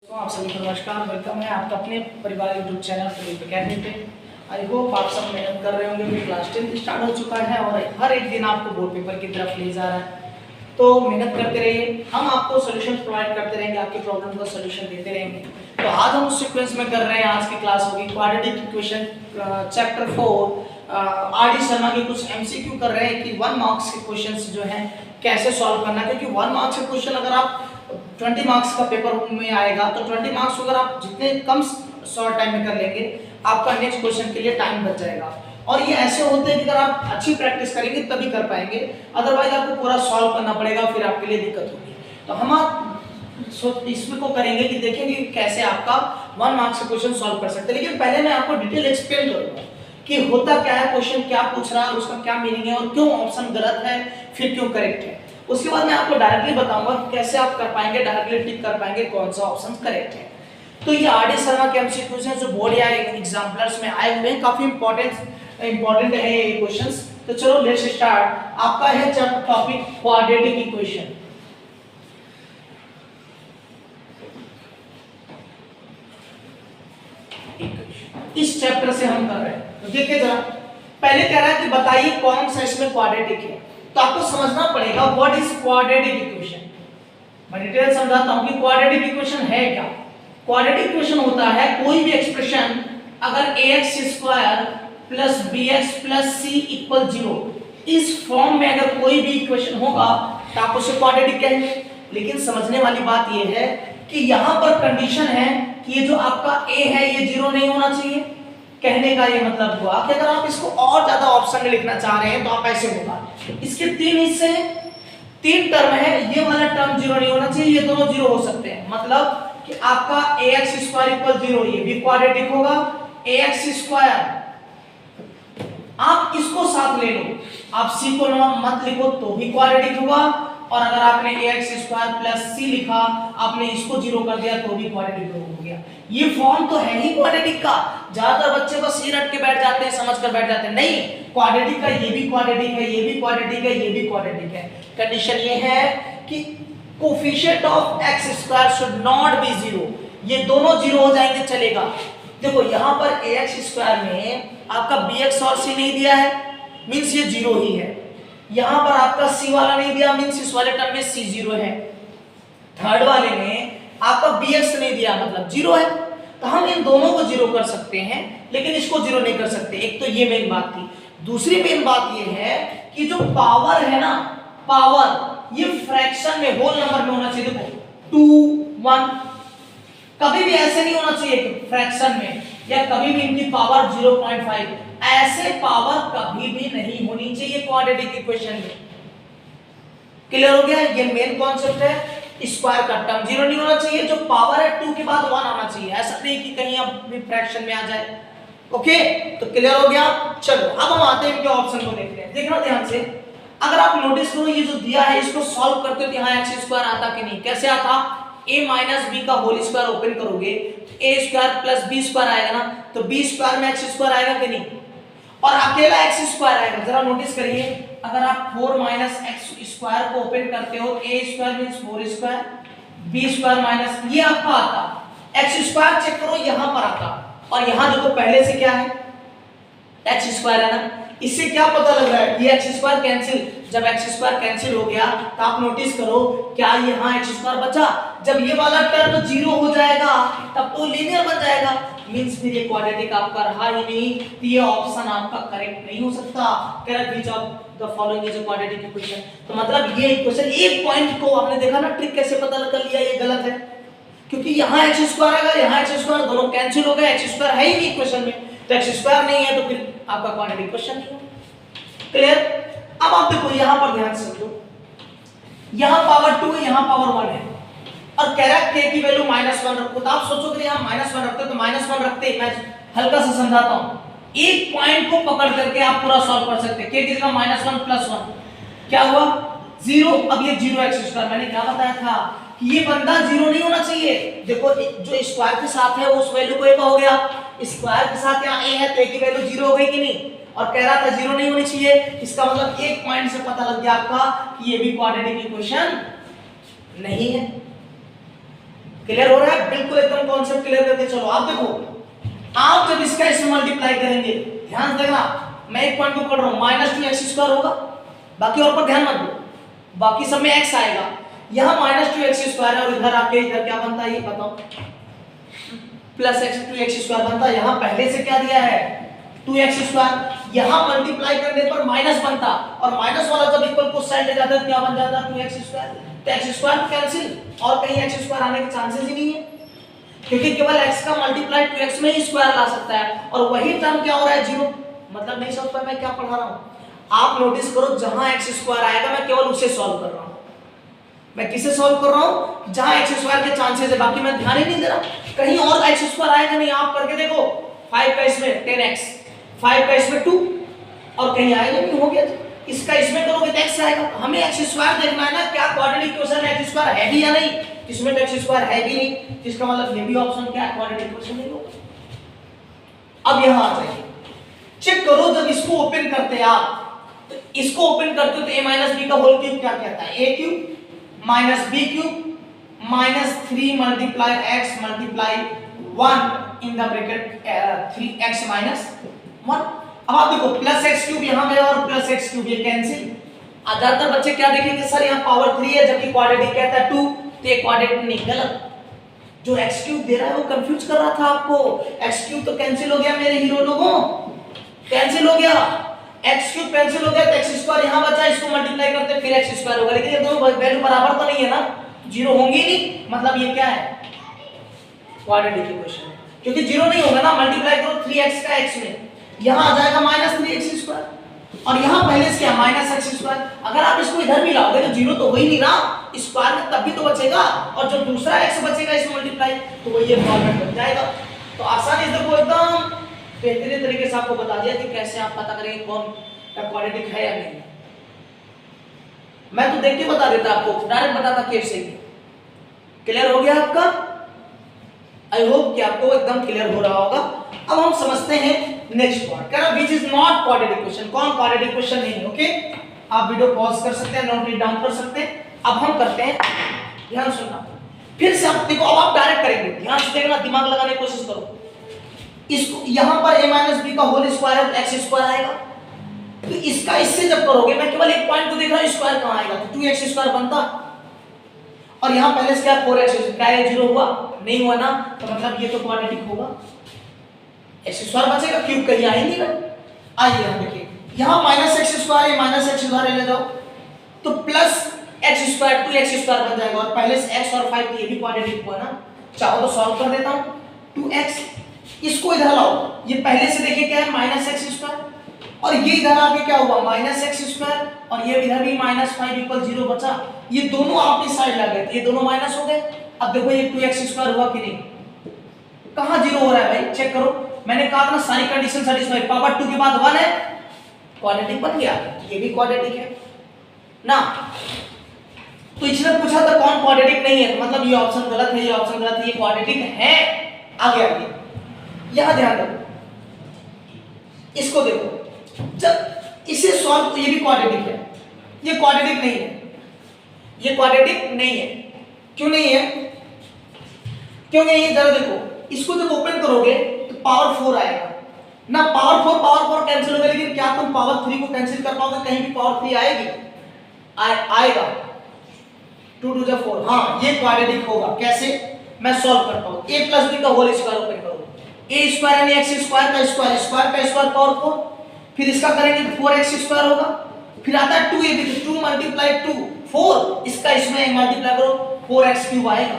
तो आप सभी को नमस्कार, वेलकम है आपका अपने परिवार यूट्यूब चैनल फिलिप अकेडमी पे। आई होप आप सब मेहनत कर रहे होंगे। क्लास 10 स्टार्ट हो चुका है और हर एक दिन आपको बोर्ड पेपर की तरफ ले जा रहा है, तो मेहनत करते रहिए। हम आपको सोल्यूशन प्रोवाइड करते रहेंगे, आपके प्रॉब्लम का सोल्यूशन देते रहेंगे। तो आज हम उस सीक्वेंस में कर रहे हैं। आज की क्लास होगी quadratic equation chapter 4 R D Sharma के कुछ एमसीक्यू कर रहे हैं कि 1 मार्क्स के क्वेश्चंस जो हैं कैसे सॉल्व करना है, क्योंकि 1 मार्क्स के क्वेश्चन अगर आप 20 मार्क्स का पेपर में आएगा तो 20 मार्क्स अगर आप जितने कम शॉर्ट टाइम में कर लेंगे, आपका नेक्स्ट क्वेश्चन के लिए टाइम बच जाएगा। और ये ऐसे होते हैं कि अगर आप अच्छी प्रैक्टिस करेंगे तभी कर पाएंगे, अदरवाइज आपको पूरा सॉल्व करना पड़ेगा, फिर आपके लिए दिक्कत होगी। तो हम इसमें को करेंगे कि देखेंगे कैसे आपका 1 मार्क्स का क्वेश्चन सॉल्व कर सकते हैं। लेकिन पहले मैं आपको डिटेल एक्सप्लेन करूंगा कि होता क्या है, क्वेश्चन क्या पूछ रहा है, उसका क्या मीनिंग है और क्यों ऑप्शन गलत है, फिर क्यों करेक्ट है। उसके बाद मैं आपको डायरेक्टली बताऊंगा कैसे आप कर पाएंगे, डायरेक्टली टिक कर पाएंगे कौन सा ऑप्शन करेक्ट है। तो ये आर डी शर्मा के एमसीक्यूज हैं जो बोर्ड या एग्जाम्पलर्स में आए हुए हैं, काफी इंपॉर्टेंट है ये क्वेश्चंस। तो चलो लेट्स स्टार्ट। आपका है टॉपिक क्वाड्रेटिक इक्वेशन। इस चैप्टर से हम कर रहे हैं, तो देखिए जरा, पहले कह रहा है कि बताइए कौन सा इसमें क्वाड्रेटिक है। तो आपको समझना पड़ेगा व्हाट इज क्वाड्रेटिक इक्वेशन। मैं डिटेल समझाता हूं कि क्वाड्रेटिक इक्वेशन है क्या। क्वाड्रेटिक इक्वेशन होता है कोई भी एक्सप्रेशन अगर ax² plus bx plus c equal 0, इस फॉर्म में अगर कोई भी इक्वेशन होगा तो आप उसे क्वाड्रेटिक कहेंगे। लेकिन समझने वाली बात यह है कि यहां पर कंडीशन है कि ये जो आपका a है ये 0 नहीं होना चाहिए। कहने का ये मतलब हुआ कि अगर आप इसको और ज्यादा ऑप्शन में लिखना चाह रहे हैं तो आप ऐसे होगा, इसके 3 हिस्से हैं, 3 टर्म है, ये वाला टर्म 0 नहीं होना चाहिए, ये दोनों 0 हो सकते हैं। मतलब कि आपका ax² इक्वल 0, ये भी क्वाड्रेटिक होगा। ax², आप इसको साथ ले लो, आप c को मत लिखो तो भी क्वाड्रेटिक होगा। और अगर आपने ax² प्लस c लिखा, आपने इसको 0 कर दिया तो भी क्वाड्रेटिक हो गया। ये फॉर्म तो है ही क्वाड्रेटिक का। ज्यादातर बच्चे बस ये रट के बैठ जाते हैं, समझ कर बैठ जाते हैं, नहीं, क्वाड्रेटिक का ये भी क्वाड्रेटिक है, ये भी क्वाड्रेटिक है, ये भी क्वाड्रेटिक है। कंडीशन ये है कि coefficient of x² should not be 0, ये दोनों 0 हो जाएंगे चलेगा। देखो यहां पर ax² में आपका bx और c नहीं दिया है, मींस ये 0 ही है। यहां पर आपका c वाला नहीं दिया, मींस इस वाले टर्म में c 0 है। थर्ड वाले में आपका bx नहीं दिया, मतलब 0 है। तो हम इन दोनों को 0 कर सकते हैं, लेकिन इसको 0 नहीं कर सकते। एक तो ये मेन बात थी। दूसरी मेन बात ये है कि जो पावर है ना, पावर ये फ्रैक्शन में, होल नंबर में होना चाहिए। देखो 2 1 कभी भी ऐसे नहीं होना चाहिए कि फ्रैक्शन में, या कभी भी इनकी पावर 0.5, ऐसे पावर कभी भी नहीं होनी चाहिए क्वाड्रेटिक इक्वेशन में। क्लियर हो गया? ये मेन कॉन्सेप्ट है। स्क्वायर का टर्म 0 नहीं होना चाहिए, जो पावर है 2 के बाद 1 आना चाहिए, ऐसा नहीं कि कहीं अब भी फ्रैक्शन में आ जाए। ओके, तो क्लियर हो गया। चलो अब हम आते हैं इनके ऑप्शन को देखते हैं। देखना ध्यान से, अगर आप नोटिस करो ये जो दिया है इसको सॉल्व करते हो तो यहाँ x² आता कि नहीं, कैसे आता, a माइनस बी का होल स्क्वायर ओपन करोगे a² प्लस b² आएगा ना, तो b² में x² आएगा कि नहीं, और अकेला x² आएगा। जरा नोटिस करिए, अगर आप 4 माइनस x² को ओपन करते हो, a² मींस 4², b² माइनस ये आपका आता, x² चेक करो यहां पर आता, और यहां देखो पहले से क्या है, x² है ना। इससे क्या पता लग रहा है, ये x² कैंसिल, जब x² कैंसिल हो गया तो आप नोटिस करो क्या यहाँ x² बचा। जब ये वाला टर्म 0 हो जाएगा तब तो लीनियर बन जाएगा, मींस फिर ये क्वाड्रेटिक आपका रहा ही नहीं, तो ये ऑप्शन आपका करेक्ट नहीं हो सकता। Correct which of the following is a quadratic equation. तो मतलब ये इक्वेशन, एक पॉइंट को आपने देखा ना, ट्रिक कैसे पता कर लिया ये गलत है, क्योंकि यहाँ x² आएगा, यहाँ x² दोनों कैंसिल हो गए, x² है ही नहीं इक्वेशन में, तो x² नहीं है तो फिर आपका क्वाड्रेटिक इक्वेशन नहीं है। क्लियर? अब आप देखो यहां पर ध्यान से समझो, यहां पावर 2 है, यहां पावर 1 है, और कह रहा है k की वैल्यू -1 रखो। तो आप सोचोगे यहां -1 रखते तो -1 रखते, मैं हल्का सा समझाता हूं। एक पॉइंट को पकड़ करके आप पूरा सॉल्व कर सकते हैं। k की जगह -1 + 1 क्या हुआ, 0। अब ये 0x², मैंने क्या बताया था कि ये बंदा 0 नहीं होना चाहिए। देखो जो स्क्वायर के साथ है उस वैल्यू को a का हो गया, स्क्वायर के साथ यहाँ a है तो a की वैल्यू 0 हो गई कि नहीं, और कह रहा था 0 नहीं होनी चाहिए। इसका मतलब एक पॉइंट से पता लग गया आपका कि ये भी क्वाड्रेटिक इक्वेशन नहीं है। क्लियर हो रहा है? बिल्कुल एकदम कॉन्सेप्ट क्लियर करके चलो। आप देखो, आप जब इसका इसमें मल्टीप्लाई करेंगे, ध्यान से देखना, मैं एक पॉइंट को पढ़ रहा हूं, -2x² होगा, बाकी और पर ध्यान मत दो, बाकी सब में x आएगा। यहां -2x² है और इधर आके इधर क्या बनता है ये बताओ, +2x² बनता है। यहां पहले से क्या दिया है 2x², यहां मल्टीप्लाई करने पर माइनस बनता, और माइनस वाला जब इक्वल को साइड ले जाता है तो क्या बन जाता है 2x²। तो x² कैंसिल, और कहीं x² आने के चांसेस ही नहीं है, क्योंकि केवल x का मल्टीप्लाई 2x में ही स्क्वायर ला सकता है, और वही टर्म क्या हो रहा है 0। मतलब नहीं समझ पाए मैं क्या पढ़ा रहा हूं? आप नोटिस करो, जहां x² आएगा मैं केवल उसे सॉल्व कर रहा हूं। मैं किसे सॉल्व कर रहा हूं? जहां x² के चांसेस है, बाकी मैं ध्यान ही नहीं दे रहा। कहीं और x² आएगा नहीं, आप करके देखो, 5 का इसमें 10x, 5 का इसमें 2, और कहीं आएगा नहीं, हो गया। इसका इसमें करोगे तो x आएगा। हमें x² देखना है ना, क्या क्वाड्रेटिक इक्वेशन x² है भी या नहीं। इसमें तो x² है भी नहीं, इसका मतलब ये भी ऑप्शन क्या है, क्वाड्रेटिक इक्वेशन नहीं होगा। अब यहां आ जाइए, चेक करो, जब इसको ओपन करते हैं आप, तो इसको ओपन करते हो तो a - b का होल क्यूब क्या कहता है, a³ - b³ -3 multiply x multiply 1 in the bracket 3x - 1। अब आप देखो +x³ यहां गया और +x³ ये कैंसिल। ज्यादातर बच्चे क्या देखेंगे, सर यहां पावर 3 है जबकि क्वाड्रेटिक कहता है 2, तो ये क्वाड्रेटिक नहीं, गलत। जो x³ दे रहा है वो कंफ्यूज कर रहा था आपको। x³ तो कैंसिल हो गया मेरे हीरो लोगों, कैंसिल हो गया, x³ कैंसिल हो गया, तो x² यहां बचा, इसको मल्टीप्लाई करते फिर x² होगा, लेकिन ये दोनों वैल्यू बराबर तो नहीं है ना, 0 होंगी नहीं, मतलब ये क्या है, क्वाड्रेटिक इक्वेशन है, क्योंकि 0 नहीं होगा ना, मल्टीप्लाई करो 3x का x में, यहां आ जाएगा -3x², और यहां पहले से क्या -x²। अगर आप इसको इधर भी लाओगे तो 0 तो हो ही नहीं रहा, स्क्वायर में तब भी तो बचेगा, और जो दूसरा x बचेगा इसमें मल्टीप्लाई, तो वो ये फॉर्मेट बन जाएगा। तो आसानी से देखो, एकदम बेहतरीन तरीके से आपको बता दिया कि कैसे आप पता करेंगे कौन क्वाड्रेटिक है या नहीं। मैं तो देख के बता देता आपको, डायरेक्ट बताता कैसे। क्लियर हो गया आपका? आई होप कि आपको एकदम क्लियर हो रहा होगा। अब हम समझते हैं नेक्स्ट पार्ट, क्या which is not quadratic equation, कौन क्वाड्रेटिक इक्वेशन नहीं है। ओके, आप वीडियो पॉज कर सकते हैं, नोट रीड डाउन कर सकते हैं। अब हम करते हैं, ध्यान सुनना, फिर से आप देखो, अब आप डायरेक्ट करेंगे, ध्यान से देखना, दिमाग लगाने की कोशिश करो। इसको यहां पर a - b का होल स्क्वायर है, x² आएगा, तो इसका इससे जब करोगे, मैं केवल एक पॉइंट को देख रहा हूं, स्क्वायर कहां आएगा, तो 2x² बनता, और यहां पहले से क्या 4x, क्या ये 0 हुआ नहीं हुआ ना, तो मतलब ये तो क्वाड्रेटिक होगा, x² बचेगा, क्यूब कहीं आ ही नहीं रहा। आइए यहां देखिए, यहां -x² है, -x² ले जाओ, तो +x² 2x² बन जाएगा, और पहले से x और 5 ये भी क्वाड्रेटिक हुआ ना, चाहो तो सॉल्व कर देता हूं, 2x, इसको इधर लाओ, ये पहले से देखिए क्या है -x², और ये इधर आके क्या हुआ -x², और ये इधर भी -5 = 0 बचा, ये दोनों आप इस साइड ला गए, ये दोनों माइनस हो गए। अब देखो ये 2x² हुआ कि नहीं, कहां 0 हो रहा है भाई, चेक करो, मैंने कहा था ना सारी कंडीशन सेटिस्फाई, पावर 2 के बाद 1 है, क्वाड्रेटिक बन गया, ये भी क्वाड्रेटिक है ना। तो इसने पूछा था कौन क्वाड्रेटिक नहीं है, तो मतलब ये ऑप्शन गलत है, ये ऑप्शन गलत है, ये क्वाड्रेटिक है। आगे आगे यहां ध्यान दो, इसको देखो, जब इसे सॉल्व, तो ये भी क्वाड्रेटिक है, ये क्वाड्रेटिक नहीं है, ये क्वाड्रेटिक नहीं है। क्यों नहीं है, क्यों नहीं है, जरा देखो, इसको जब ओपन करोगे तो पावर 4 आएगा ना, पावर 4 कैंसिल होगा, लेकिन क्या तुम पावर 3 को कैंसिल कर पाओगे, कहीं भी पावर 3 आएगी, आएगा, 2 2 = 4, हाँ ये क्वाड्रेटिक होगा। कैसे, मैं सॉल्व करता हूं, a + b का होल स्क्वायर ओपन करो, a² यानी x² का स्क्वायर, स्क्वायर का स्क्वायर पावर 4, फिर इसका करेंगे तो 4x² होगा, फिर आता है 2ab, 2 × 2 4, इसका इसमें मल्टीप्लाई करो 4x³ आएगा।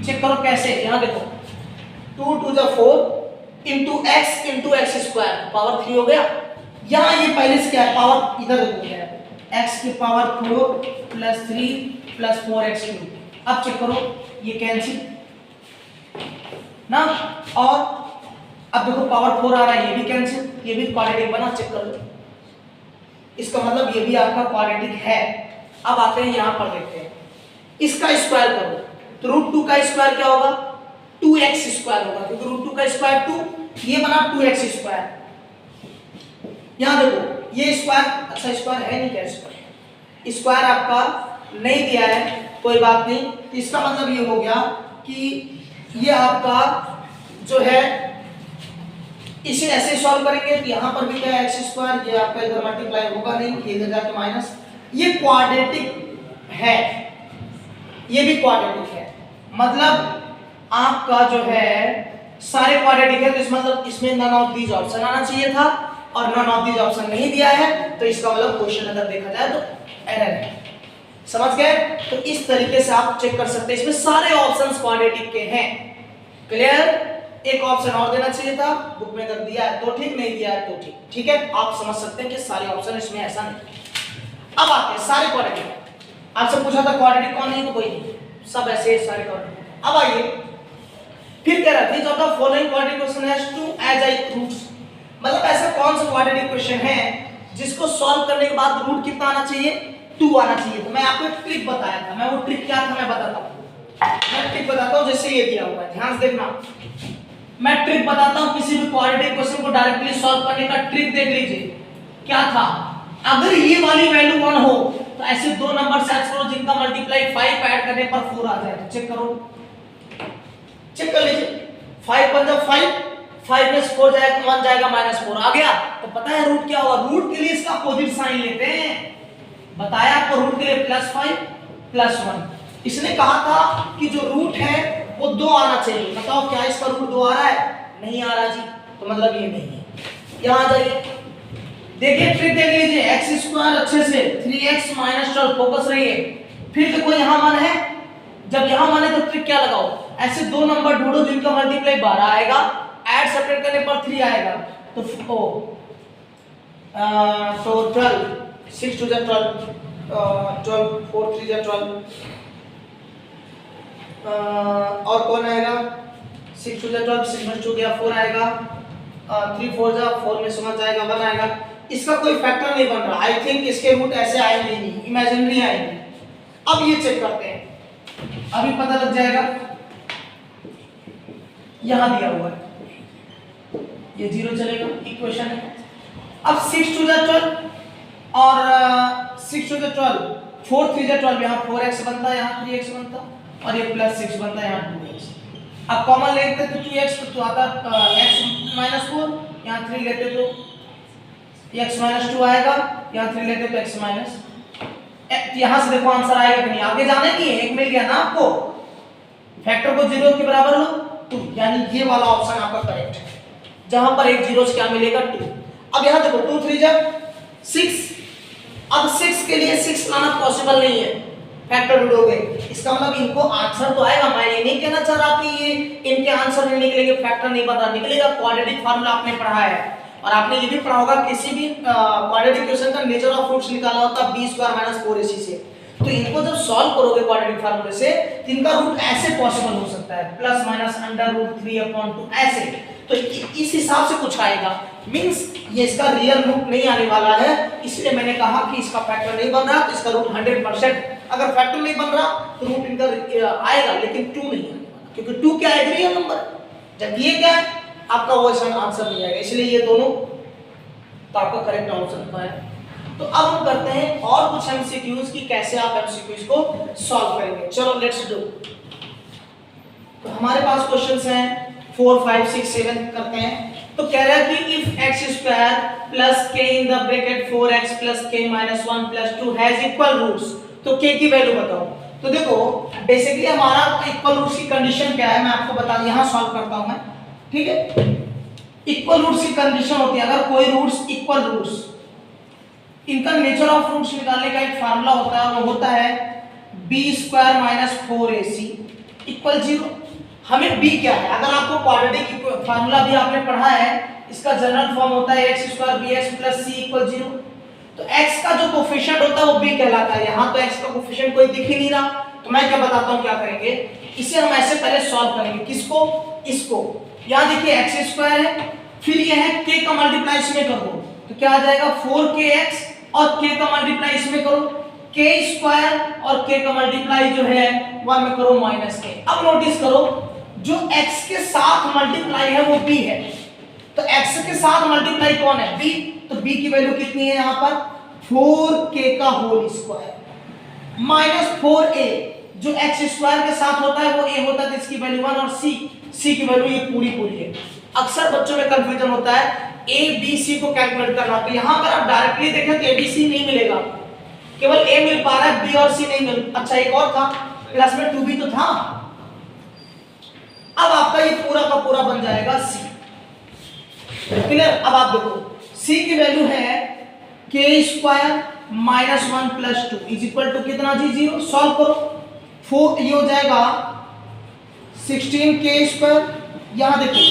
चेक करो कैसे, यहां देखो 2 2 = 4 × x × x² पावर 3 हो गया। यहां ये पहले से क्या है, पावर इधर देखो क्या है, x की पावर 4 + 3 + 4x³। अब चेक करो ये कैंसिल ना, और अब देखो पावर 4 आ रहा है, ये भी कैंसिल, ये भी क्वाड्रेटिक बना, चेक कर लो, इसका मतलब ये भी आपका क्वाड्रेटिक है। अब आते हैं यहां पर देखते हैं, इसका स्क्वायर करो तो √2 का स्क्वायर क्या होगा, 2x² होगा, क्योंकि √2 का स्क्वायर 2, ये बना 2x²। यहां देखो ये स्क्वायर, अच्छा स्क्वायर है नहीं, क्या स्क्वायर आपका नहीं दिया है, कोई बात नहीं, तो इसका मतलब ये हो गया कि ये आपका जो है इसे ऐसे सॉल्व करेंगे तो यहाँ पर भी क्या है एक्स स्क्वायर, ये आपका इधर मल्टीप्लाई होगा नहीं, ये इधर जाके माइनस, ये क्वाड्रेटिक है, ये भी क्वाड्रेटिक है, मतलब आपका जो है सारे क्वाड्रेटिक है, तो इस मतलब इसमें नन ऑफ दीज ऑप्शन आना चाहिए था और नन ऑफ दीज ऑप्शन नहीं दिया है, तो इसका मतलब क्वेश्चन अगर देखा जाए तो एरर है। समझ गए? तो इस तरीके से आप चेक कर सकते हैं, इसमें सारे ऑप्शंस क्वाड्रेटिक के हैं। क्लियर? एक ऑप्शन और देना चाहिए था, बुक में अगर दिया है तो ठीक, नहीं दिया है तो ठीक। ठीक है, आप समझ सकते हैं कि सारे ऑप्शन इसमें ऐसा नहीं। अब आते हैं सारे क्वाड्रेटिक। आपसे पूछा था क्वाड्रेटिक कौन नहीं, तो कोई नहीं, सब ऐसे सारे क्वाड्रेटिक। अब आइए फिर कह रहा है which of the following quadratic question has two as roots, मतलब ऐसा कौन सा क्वाड्रेटिक क्वेश्चन है जिसको सॉल्व करने के बाद रूट कितना आना चाहिए, 2 आना चाहिए। तो मैं आपको एक ट्रिक बताया था, मैं वो ट्रिक क्या था मैं बताता हूँ। मैं ट्रिक बताता हूँ, जैसे ये दिया हुआ है, ध्यान से देखना। मैं ट्रिक बताता हूँ, किसी भी क्वाड्रेटिक क्वेश्चन को डायरेक्टली सॉल्व करने का ट्रिक देख लीजिए। क्या था, अगर ये वाली वैल्यू 1 हो तो ऐसे दो नंबर सेट करो जिनका मल्टीप्लाई 5 ऐड करने पर 4 आ जाए। तो चेक करो, चेक कर लीजिए। 5 पर जब 5 में 4 जाएगा तो 1 जाएगा -4 आ गया। तो पता है रूट क्या होगा, रूट के लिए इसका अपोजिट साइन लेते हैं। बताया आपको रूट के लिए +5 +1। इसने कहा था कि जो रूट है वो 2 आना चाहिए। बताओ क्या इसका रूट 2 आ रहा है? नहीं आ रहा जी, तो मतलब ये नहीं है। यहां आ जाइए, देखिए ट्रिक देख लीजिए। x² अच्छे से 3x - 12 फोकस रहिए। फिर देखो यहां मान है, जब यहां मान है तो ट्रिक क्या लगाओ, ऐसे दो नंबर ढूंढो जिनका मल्टीप्लाई 12 आएगा, ऐड सेपरेट करने पर 3 आएगा। तो 12 6 2 12 12 4 3 12 और कौन आएगा 6 2 12 6 में 2 गया 4 आएगा, 3 4 जा 4 में समझ जाएगा 1 आएगा। इसका कोई फैक्टर नहीं बन रहा। आई थिंक इसके रूट ऐसे आएंगे नहीं, इमेजिनरी आएंगे। अब ये चेक करते हैं, अभी पता लग जाएगा। यहां दिया हुआ है, ये 0 चलेगा, इक्वेशन है। अब 6 2 12 और 6 2 12 4 3 12, यहां 4x बनता है, यहां 3x बनता और ये +6 बनता है, यहां 2x। अब कॉमन लेते तो 2x तो आता x - 4, यहां 3 लेते तो x - 2 आएगा, यहां 3 लेते तो x - यहां से देखो आंसर आएगा कि नहीं, आगे जाने की है। एक मिल गया ना आपको, फैक्टर को 0 के बराबर लो तो यानी ये वाला ऑप्शन आपका करेक्ट है, जहां पर एक जीरो से क्या मिलेगा 2। अब यहां देखो 2 3 जा 6। अब 6 के लिए 6 लाना पॉसिबल नहीं है, फैक्टर ढूंढोगे। इसका मतलब इनको आंसर तो आएगा। मैं ये नहीं कहना चाह रहा कि ये इनके आंसर नहीं निकलेंगे, फैक्टर नहीं बन रहा, निकलेगा। क्वाड्रेटिक फार्मूला आपने पढ़ा है और आपने ये भी पढ़ा होगा किसी भी क्वाड्रेटिक इक्वेशन का नेचर ऑफ रूट्स निकाला होता b² - 4ac से। तो इनको जब सॉल्व करोगे क्वाड्रेटिक फार्मूले से, तो इनका रूट ऐसे पॉसिबल हो सकता है, ±√3/2 ऐसे। तो इस हिसाब से कुछ आएगा, मींस ये इसका रियल रूट नहीं आने वाला है। इसलिए मैंने कहा कि इसका फैक्टर नहीं बन रहा, तो इसका रूट 100%। अगर फैक्टर नहीं बन रहा तो रूट इनका आएगा, लेकिन 2 नहीं आने वाला, क्योंकि 2 क्या है, रियल नंबर। जब ये क्या है, आपका वो आंसर नहीं आएगा। इसलिए ये दोनों तो आपका करेक्ट आंसर है। तो अब हम करते हैं और कुछ एमसीक्यूज की कैसे आप एमसीक्यूज को सॉल्व करेंगे। चलो लेट्स डू। तो हमारे पास क्वेश्चंस हैं 4 5 6 7 करते हैं। तो कह रहा है कि if x² + k in the bracket 4x + k - 1 + 2 has equal roots, तो k की वैल्यू बताओ। तो देखो बेसिकली हमारा इक्वल रूट्स की कंडीशन क्या है, मैं आपको बता दूं, यहां सॉल्व करता हूं मैं, ठीक है। इक्वल रूट्स की कंडीशन होती है, अगर कोई रूट्स इक्वल रूट्स, इनका नेचर ऑफ रूट्स निकालने का एक फार्मूला होता है, वो होता है b² - 4ac = 0। हमें b क्या है, अगर आपको क्वाड्रेटिक फार्मूला भी आपने पढ़ा है, इसका जनरल फॉर्म होता है x² bx + c = 0। तो x का जो कोफिशिएंट होता है वो b कहलाता है। यहां तो x का कोफिशिएंट कोई दिख ही नहीं रहा, तो मैं क्या बताता हूं क्या करेंगे, इसे हम ऐसे पहले सॉल्व करेंगे। किसको, इसको। यहां देखिए x² है, फिर ये है k का मल्टीप्लाई इसमें कर दो, तो क्या आ जाएगा 4kx, और k का मल्टीप्लाई इसमें करो k² और k का मल्टीप्लाई जो है 1 में करो -k। अब नोटिस करो जो x के साथ मल्टीप्लाई है वो b है, तो x के साथ मल्टीप्लाई कौन है, b। तो b की वैल्यू कितनी है यहां पर 4k का होल स्क्वायर -4a। जो एक्स स्क्वायर के साथ होता है वो ए होता है, तो इसकी वैल्यू 1 और सी की वैल्यू ये पूरी है। अक्सर बच्चों में कंफ्यूजन होता है ए बी सी को कैलकुलेट करना, तो यहां पर आप डायरेक्टली देखें तो ए बी सी नहीं मिलेगा, केवल ए मिल पा रहा है, बी और सी नहीं मिल। अच्छा एक और था प्लस में 2 भी तो था। अब आपका ये पूरा का पूरा बन जाएगा सी। क्लियर? अब आप देखो सी की वैल्यू है के square minus 1 plus 2 is equal to कितना जी 0। सॉल्व करो, 4 ये हो जाएगा 16 के स्क्वायर, यहां देखो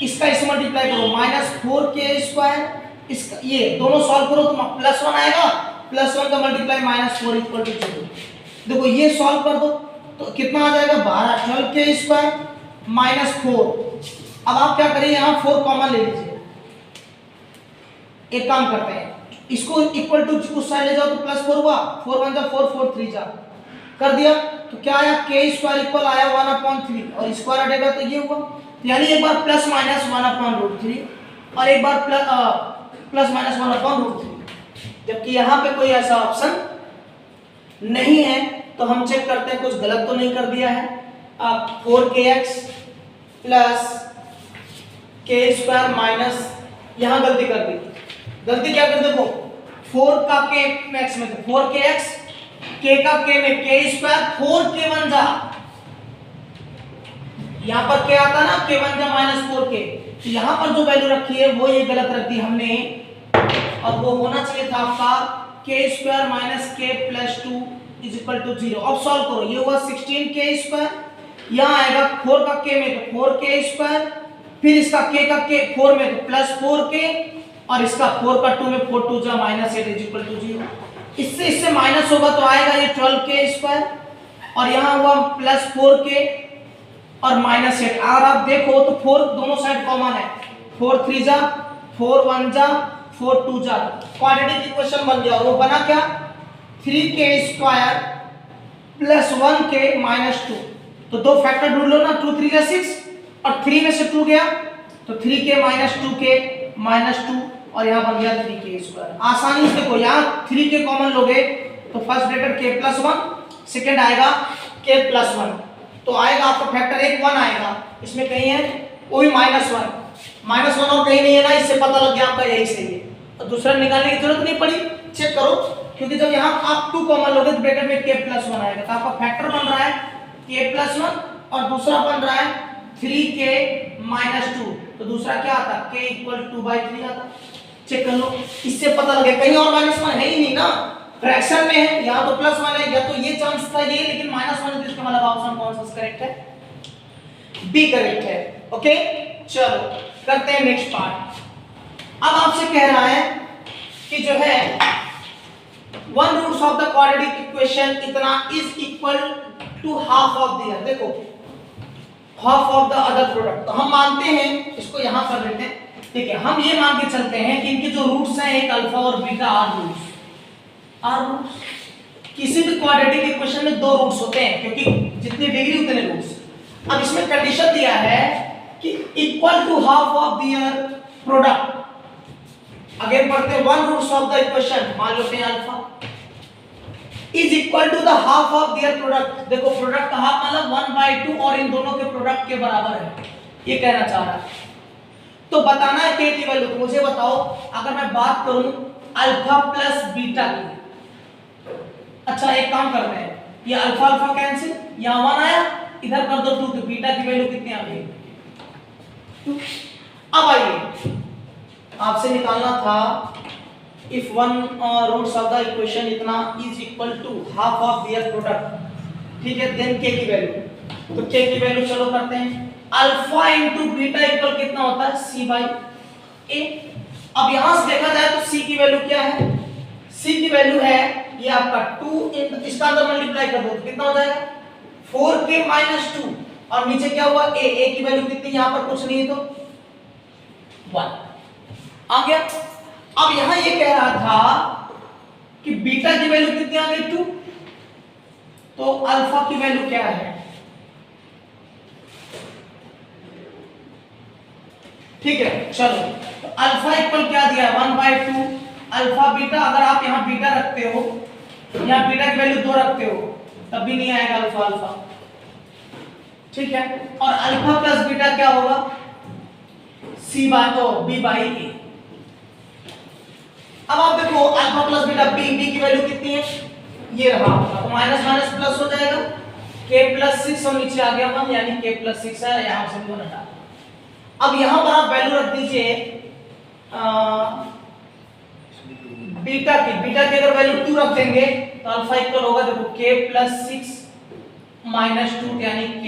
इसका इसे मल्टीप्लाई करो माइनस 4 के स्क्वायर, इसका ये दोनों सॉल्व करो तो प्लस 1 आएगा, प्लस 1 का मल्टीप्लाई माइनस 4 इक्वल टू 0। देखो ये सॉल्व कर दो तो कितना आ जाएगा 12 12 के स्क्वायर माइनस 4। अब आप क्या करिए यहां 4 कॉमन ले लीजिए। एक काम करते हैं इसको इक्वल टू उस साइड ले जाओ तो प्लस 4 हुआ, 4 1 जा 4 4 3 जा कर दिया तो क्या आया के स्क्वायर इक्वल आया 1/3 और स्क्वायर हटेगा तो ये हुआ। यानी एक बार प्लस माइनस 1/√3 और एक बार प्लस माइनस 1/√3। जबकि यहाँ पे कोई ऐसा ऑप्शन नहीं है तो हम चेक करते हैं कुछ गलत तो नहीं कर दिया है। अब 4kx प्लस के स्क्वायर माइनस, यहाँ गलती कर दी। गलती क्या कर देखो 4 का के मैक्स में तो 4kx, के का के में के स्क्वायर 4k1 जा, यहां पर क्या आता ना k1 जा माइनस 4k, तो यहां पर जो वैल्यू रखी है वो ये गलत रख दी हमने और वो होना चाहिए था आपका के स्क्वायर माइनस के प्लस 2 इज इक्वल टू 0। अब सॉल्व करो, ये हुआ 16 के स्क्वायर, यहां आएगा 4 का के में तो 4k स्क्वायर, फिर इसका के का के 4 में तो प्लस 4k और इसका 4 का 2 में 4 2 जा माइनस 8 इज इक्वल टू 0। इससे माइनस होगा तो आएगा ये 12k स्क्वायर और यहां हुआ प्लस 4k और माइनस 8। अगर आप देखो तो 4 दोनों साइड कॉमन है, 4 3 जा 4 1 जा 4 2 जा, क्वाड्रेटिक इक्वेशन बन गया। और वो बना क्या 3k square plus 1k minus 2। तो दो फैक्टर ढूंढ लो ना, 2 3 जा 6 और 3 में से 2 गया तो 3k माइनस 2k माइनस 2 और यहाँ बन गया 3k स्क्वायर। आसानी से देखो यहाँ 3k कॉमन लोगे तो first bracket k plus 1, second आएगा k प्लस 1, तो आएगा आपका फैक्टर एक 1 आएगा, इसमें कहीं है वो भी माइनस 1 और कहीं नहीं है ना, इससे पता लग गया आपका यही सही है। तो दूसरा निकालने की जरूरत नहीं पड़ी, चेक करो क्योंकि जब यहाँ आप 2 कॉमन लोगे तो ब्रैकेट में k प्लस 1 आएगा, तो आपका फैक्टर बन रहा है k प्लस 1 और दूसरा बन रहा है 3k माइनस 2, तो दूसरा क्या आता k इक्वल 2/3 आता। चेक कर लो, इससे पता लगे कहीं और माइनस 1 है ही नहीं ना, फ्रैक्शन में है, यहाँ तो प्लस 1 है, या तो ये चांस था ये, लेकिन माइनस 1 है तो इसका मतलब ऑप्शन कौन सा करेक्ट है, बी करेक्ट है। ओके चलो करते हैं नेक्स्ट पार्ट। अब आपसे कह रहा है कि जो है 1 roots of the quadratic equation इतना is equal to half of the, देखो half of the other product, तो हम मानते हैं इसको यहां कर देते हैं, ठीक है। हम ये मान के चलते हैं कि इनके जो रूट्स हैं एक अल्फा और बीटा आर रूट्स। किसी भी क्वाड्रेटिक इक्वेशन में 2 रूट्स होते हैं क्योंकि जितनी डिग्री उतने रूट्स। अब इसमें कंडीशन दिया है कि equal to half of their product. Again पढ़ते हैं 1 रूट्स ऑफ द इक्वेशन, मान लेते हैं alpha is equal to the half of their product. देखो प्रोडक्ट का हाफ मतलब 1/2 और इन दोनों के प्रोडक्ट के बराबर है, ये कहना चाह रहा है। तो बताना है k की वैल्यू, तो मुझे बताओ अगर मैं बात करूं अल्फा प्लस बीटा की। अच्छा एक काम करते हैं, ये अल्फा अल्फा कैंसिल, यहां 1 आया, इधर कर दो 2, तो बीटा की वैल्यू कितनी आ गई 2। अब आइए आपसे निकालना था if 1 roots of the equation इतना is equal to half of their product, ठीक है, देन k की वैल्यू। तो k की वैल्यू चलो करते हैं, अल्फा इंटू बीटा इक्वल कितना होता है c/a। अब यहां से देखा जाए तो c की वैल्यू क्या है, c की वैल्यू है ये आपका 2 इसका अंदर मल्टीप्लाई कर दो तो कितना हो जाएगा 4k माइनस 2 और नीचे क्या हुआ a की वैल्यू कितनी, यहां पर कुछ नहीं है तो 1 आ गया। अब यहां ये कह रहा था कि बीटा की वैल्यू कितनी आ गई 2, तो अल्फा की वैल्यू क्या है, ठीक है। चलो तो अल्फा इक्वल क्या दिया 1/2 अल्फा बीटा। अगर आप यहां बीटा रखते हो, यहां बीटा की वैल्यू 2 रखते हो तब भी नहीं आएगा अल्फा अल्फा, ठीक है। और अल्फा प्लस बीटा क्या होगा, सी बाय तो बी बाई ए। अब आप देखो अल्फा प्लस बीटा बी की वैल्यू कितनी है, ये रहा आपका, तो माइनस माइनस प्लस हो जाएगा, k प्लस 6 और नीचे आ गया 1 यानी k प्लस 6 है, यहां से 1 हटा। अब यहां पर आप वैल्यू रख दीजिए बीटा की अगर वैल्यू 2 रख देंगे तो अल्फा इक्वल होगा, देखो k प्लस 6 माइनस 2 यानी k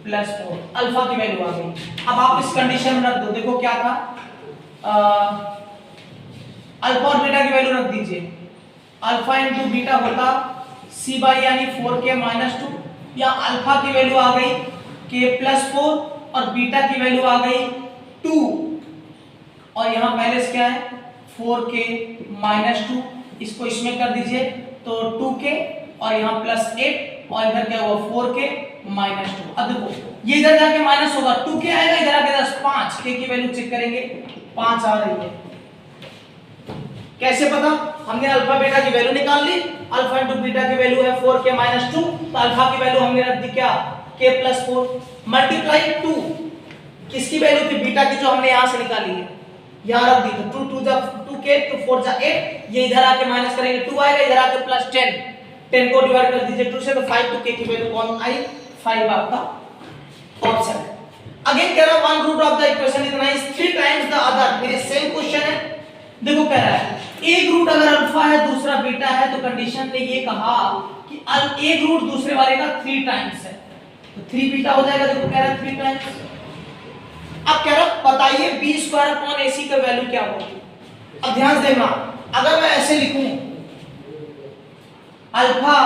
प्लस 4, अल्फा की वैल्यू आ गई। अब आप इस कंडीशन में रख दो, देखो क्या था, अल्फा और बीटा की वैल्यू रख दीजिए, अल्फा इनटू बीटा होता c बाई यानी 4k माइनस 2, या अल्फा की वैल्यू आ गई k प्लस 4 और बीटा की वैल्यू आ गई 2, और यहाँ पहले से क्या है 4k माइनस 2, इसको इसमें कर दीजिए तो 2k और यहाँ प्लस 8 और इधर क्या हुआ 4k माइनस 2। अब देखो ये इधर जाके माइनस होगा, 2k आएगा, इधर आके 10 5, k की वैल्यू चेक करेंगे 5 आ रही है। कैसे पता, हमने अल्फा बीटा की वैल्यू निकाल ली, अल्फा इनटू बीटा की वैल्यू है 4k माइनस 2, तो अल्फा की वैल्यू हमने रख दी क्या k प्लस 4 मल्टीप्लाई 2, किसकी वैल्यू थी बीटा की जो हमने यहां से निकाली है, यहां रख दी, तो 2 जा 2k 2 4 जा 8, ये इधर आके माइनस करेंगे 2 आएगा, इधर आके प्लस 10 को डिवाइड कर दीजिए 2 से, तो 5 to k की वैल्यू कौन आई 5 आपका ऑप्शन है। अगेन कह रहा one root of the equation इतना इज 3 टाइम्स द अदर, मेरे सेम क्वेश्चन है, देखो कह रहा है एक रूट अगर अल्फा है दूसरा बीटा है, तो कंडीशन ने ये कहा कि एक रूट दूसरे वाले का 3 टाइम्स है, तो 3 बीटा हो जाएगा, देखो कह रहा है 3 टाइम्स। अब कह रहा बताइए बी स्क्वायर अपॉन ac का वैल्यू क्या होगी। अब ध्यान देना, अगर मैं ऐसे लिखूं अल्फा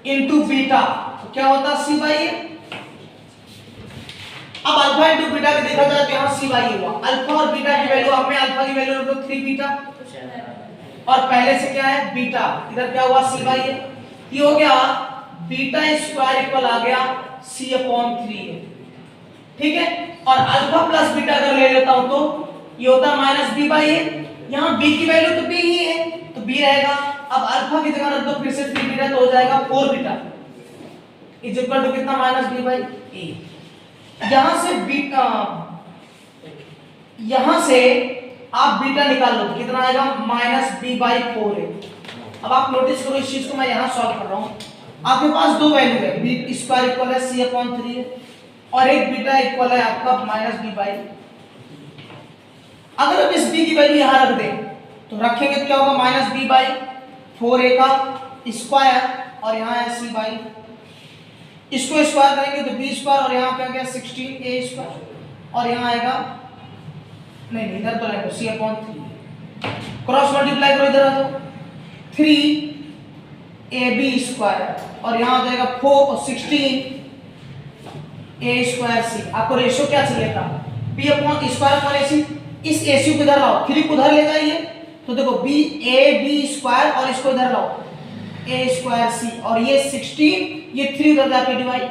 इंटू बीटा तो क्या होता c बाई ए। अब अल्फा इंटू बीटा के देखा जाए तो यहाँ c बाई ए हुआ, अल्फा और बीटा की वैल्यू, अब मैं अल्फा की वैल्यू रख दो 3 बीटा और पहले से क्या है बीटा, इधर क्या हुआ c बाई ए, ये हो गया बीटा स्क्वायर इक्वल आ गया c अपॉन 3, ठीक है। और अल्फा प्लस बीटा अगर ले लेता हूं तो ये होता माइनस b बाई ए, यहाँ b की वैल्यू तो b ही है तो b रहेगा। अब अल्फा की जगह रख दो फिर से 3 बीटा तो हो जाएगा 4 बीटा इज इक्वल टू कितना माइनस b बाई ए। यहां से बीटा, यहां से आप बीटा निकाल लो कितना आएगा माइनस b बाई 4 है। अब आप नोटिस करो इस चीज को मैं यहां सॉल्व कर रहा हूं, आपके पास दो वैल्यू है, b स्क्वायर इक्वल है c अपॉन 3 है और एक बीटा इक्वल है आपका माइनस b बाई। अगर हम इस b की वैल्यू यहां रख दें तो रखेंगे तो क्या होगा माइनस b बाई 4a का स्क्वायर और यहां है c बाई, इसको स्क्वायर करेंगे तो b स्क्वायर और यहां क्या गया 16a स्क्वायर और यहां आएगा नहीं इधर तो रहेगा c अपॉन 3, क्रॉस मल्टीप्लाई करो इधर आ जाओ 3ab स्क्वायर और यहां आ जाएगा 4 और 16 a स्क्वायर c। आपको रेशियो क्या चाहिए था b upon square upon ac, इस ac को इधर लाओ 3 को उधर ले जाइए तो देखो b a b स्क्वायर और इसको इधर लाओ a स्क्वायर c और ये 16 ये 3 उधर जाके डिवाइड,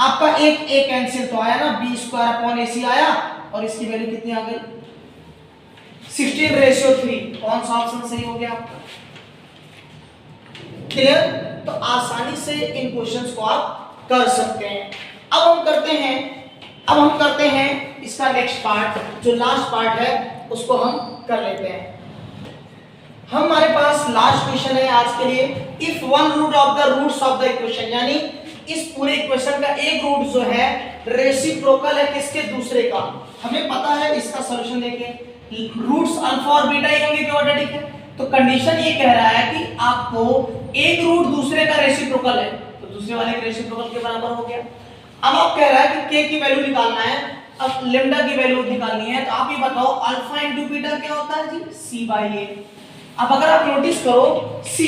आपका एक a कैंसिल तो आया ना b स्क्वायर अपॉन ac आया और इसकी वैल्यू कितनी आ गई 16 रेशियो 3, कौन सा ऑप्शन सही हो गया आपका, क्लियर। तो आसानी से इन क्वेश्चंस को आप कर सकते हैं। अब हम करते हैं इसका नेक्स्ट पार्ट, जो लास्ट पार्ट है उसको हम कर लेते हैं। हमारे पास लास्ट क्वेश्चन है आज के लिए, if one root of the roots of the equation, यानी इस पूरे इक्वेशन का एक रूट जो है रेसिप्रोकल है किसके दूसरे का। हमें पता है इसका सॉल्यूशन देखिए रूट्स अल्फा और बीटा ही होंगे क्वाड्रेटिक है, तो कंडीशन ये कह रहा है कि आपको एक रूट दूसरे का रेसिप्रोकल है तो दूसरे वाले के रेसिप्रोकल के बराबर हो गया। अब आप कह रहा है कि k की वैल्यू निकालना है, अब लेम्डा की वैल्यू निकालनी है, तो आप ये बताओ अल्फा इनटू बीटा क्या होता है जी c बाई a। अब अगर आप नोटिस करो c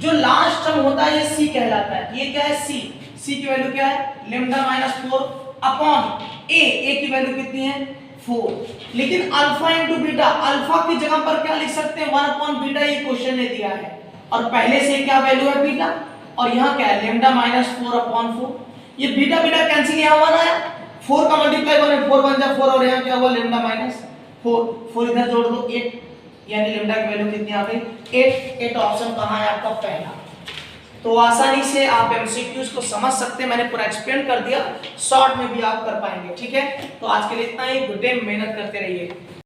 जो लास्ट टर्म होता है ये c कहलाता है, ये क्या है c की वैल्यू क्या है लेम्डा माइनस 4 अपॉन a की वैल्यू कितनी है 4। लेकिन अल्फा इनटू बीटा, अल्फा की जगह पर क्या लिख सकते हैं 1 अपॉन बीटा, ये क्वेश्चन ने दिया है और पहले से क्या वैल्यू है बीटा और यहाँ क्या है लेम्डा माइनस 4 अपॉन 4, ये बीटा बीटा कैंसिल यहाँ 1 आया, 4 का मल्टीप्लाई करें 4 बन जाए 4 और यहाँ क्या हुआ लेम्डा माइनस 4 इधर जोड़ दो 8 यानी लैम्डा की वैल्यू कितनी आ गई 8। 8 ऑप्शन कहाँ है आपका पहला। तो आसानी से आप एमसीक्यूज को समझ सकते हैं, मैंने पूरा एक्सप्लेन कर दिया, शॉर्ट में भी आप कर पाएंगे। ठीक है, तो आज के लिए इतना ही। गुड डे, मेहनत करते रहिए।